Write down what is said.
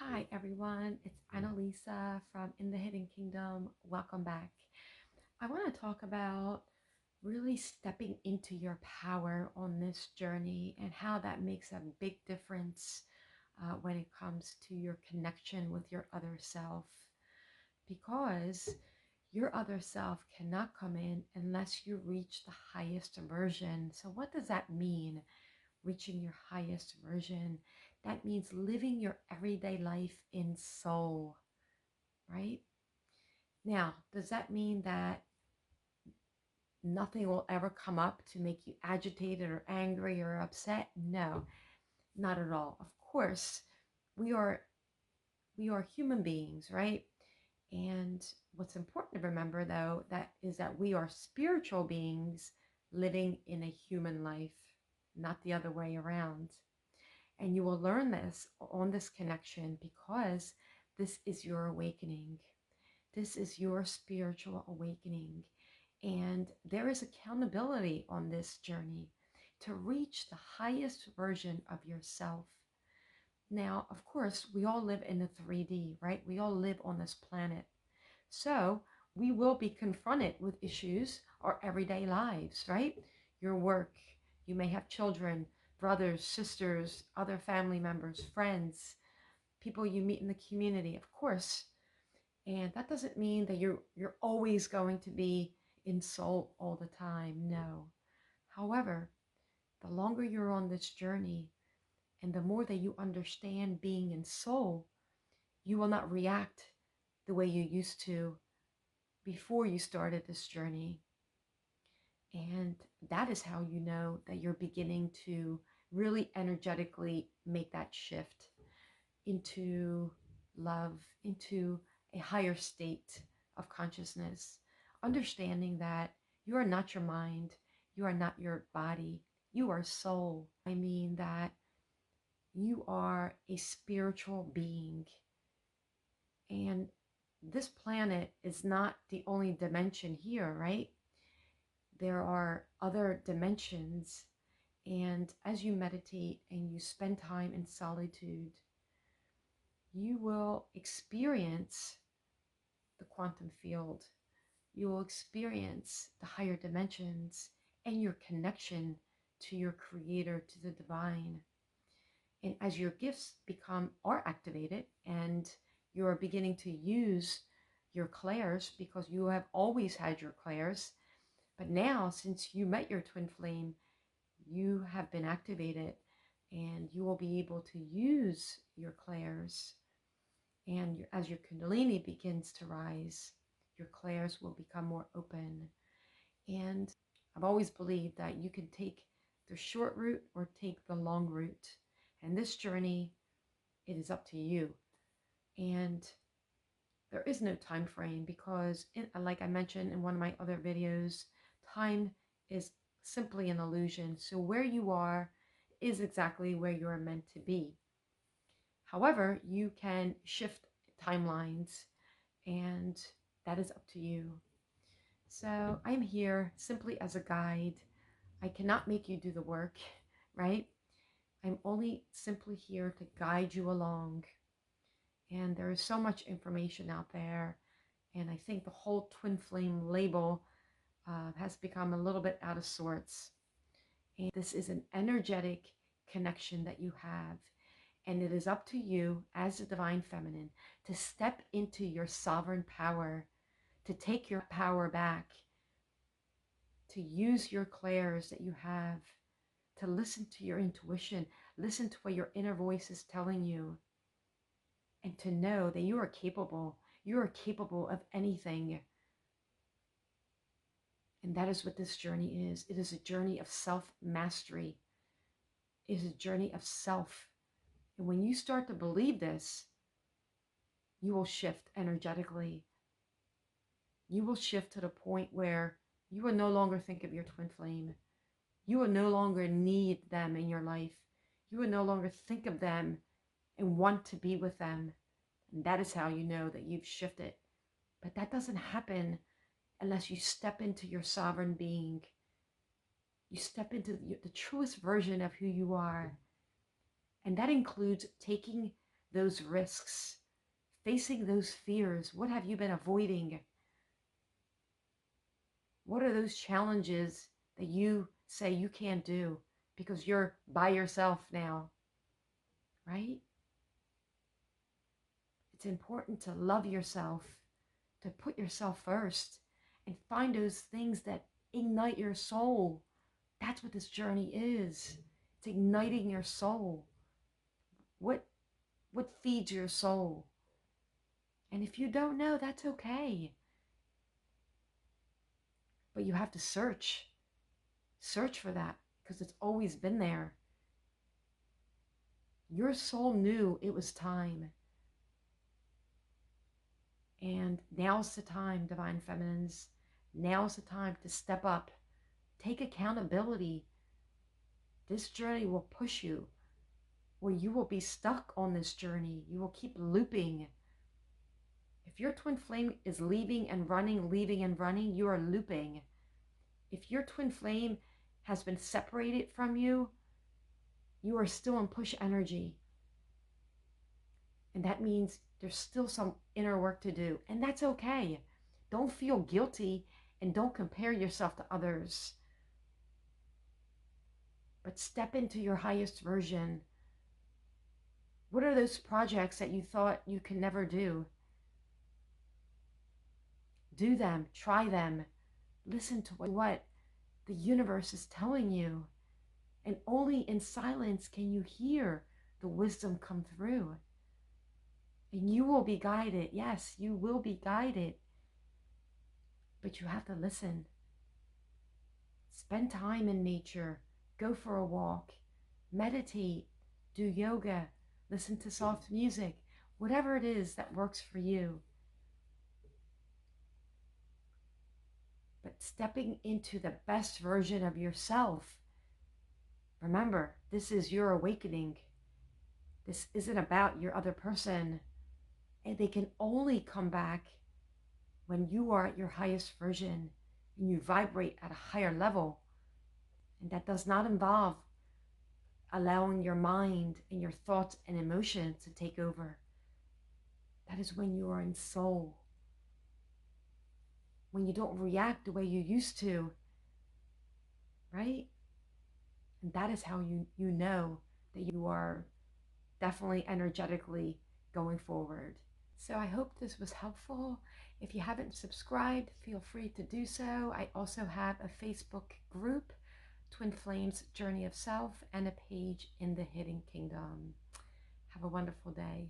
Hi everyone, it's Annalisa from In the Hidden Kingdom. Welcome back. I want to talk about really stepping into your power on this journey and how that makes a big difference when it comes to your connection with your other self. Because your other self cannot come in unless you reach the highest version. So, what does that mean? Reaching your highest version. That means living your everyday life in soul, right? Now, does that mean that nothing will ever come up to make you agitated or angry or upset? No, not at all. Of course, we are we are human beings, right? And what's important to remember though, that is that we are spiritual beings living in a human life, not the other way around. And you will learn this on this connection because this is your awakening. This is your spiritual awakening. And there is accountability on this journey to reach the highest version of yourself. Now, of course, we all live in the 3D, right? We all live on this planet. So we will be confronted with issues our everyday lives, right? Your work, you may have children, brothers, sisters, other family members, friends, people you meet in the community, of course. And that doesn't mean that you're always going to be in soul all the time. No. However, the longer you're on this journey and the more that you understand being in soul, you will not react the way you used to before you started this journey. And that is how you know that you're beginning to really energetically make that shift into love, into a higher state of consciousness, understanding that you are not your mind, you are not your body, you are soul. I mean that you are a spiritual being. And this planet is not the only dimension here, right? There are other dimensions. And as you meditate and you spend time in solitude, you will experience the quantum field. You will experience the higher dimensions and your connection to your creator, to the divine. And as your gifts are activated and you're beginning to use your clairs, because you have always had your clairs, but now since you met your twin flame, you have been activated and you will be able to use your clairs. And as your kundalini begins to rise, your clairs will become more open. And I've always believed that you can take the short route or take the long route. And this journey, it is up to you. And there is no time frame because, like I mentioned in one of my other videos, time is simply an illusion. So where you are is exactly where you are meant to be. However, you can shift timelines, and that is up to you. So I'm here simply as a guide. I cannot make you do the work, right? I'm only simply here to guide you along. And there is so much information out there. And I think the whole twin flame label has become a little bit out of sorts. And this is an energetic connection that you have. And it is up to you as the divine feminine to step into your sovereign power, to take your power back, to use your clairs that you have, to listen to your intuition, listen to what your inner voice is telling you, and to know that you are capable. You are capable of anything. And that is what this journey is. It is a journey of self-mastery. It is a journey of self. And when you start to believe this, you will shift energetically. You will shift to the point where you will no longer think of your twin flame. You will no longer need them in your life. You will no longer think of them and want to be with them. And that is how you know that you've shifted. But that doesn't happen unless you step into your sovereign being. You step into the truest version of who you are. And that includes taking those risks, facing those fears. What have you been avoiding? What are those challenges that you say you can't do because you're by yourself now, right? It's important to love yourself, to put yourself first, and find those things that ignite your soul. That's what this journey is. It's igniting your soul. What what feeds your soul? And if you don't know, that's okay. But you have to search. Search for that because it's always been there. Your soul knew it was time. And now's the time, Divine Feminines. Now's the time to step up. Take accountability. This journey will push you, or you will be stuck on this journey. You will keep looping. If your twin flame is leaving and running, you are looping. If your twin flame has been separated from you, you are still in push energy. And that means there's still some inner work to do. And that's okay. Don't feel guilty and don't compare yourself to others. But step into your highest version. What are those projects that you thought you could never do? Do them, try them. Listen to what the universe is telling you. And only in silence can you hear the wisdom come through. And you will be guided. Yes, you will be guided. But you have to listen. Spend time in nature. Go for a walk. Meditate. Do yoga. Listen to soft music. Whatever it is that works for you. But stepping into the best version of yourself. Remember, this is your awakening. This isn't about your other person. And they can only come back when you are at your highest version and you vibrate at a higher level. And that does not involve allowing your mind and your thoughts and emotions to take over. That is when you are in soul. When you don't react the way you used to, right? And that is how you know that you are definitely energetically going forward. So I hope this was helpful. If you haven't subscribed, feel free to do so. I also have a Facebook group, Twin Flames Journey of Self, and a page in the Hidden Kingdom. Have a wonderful day.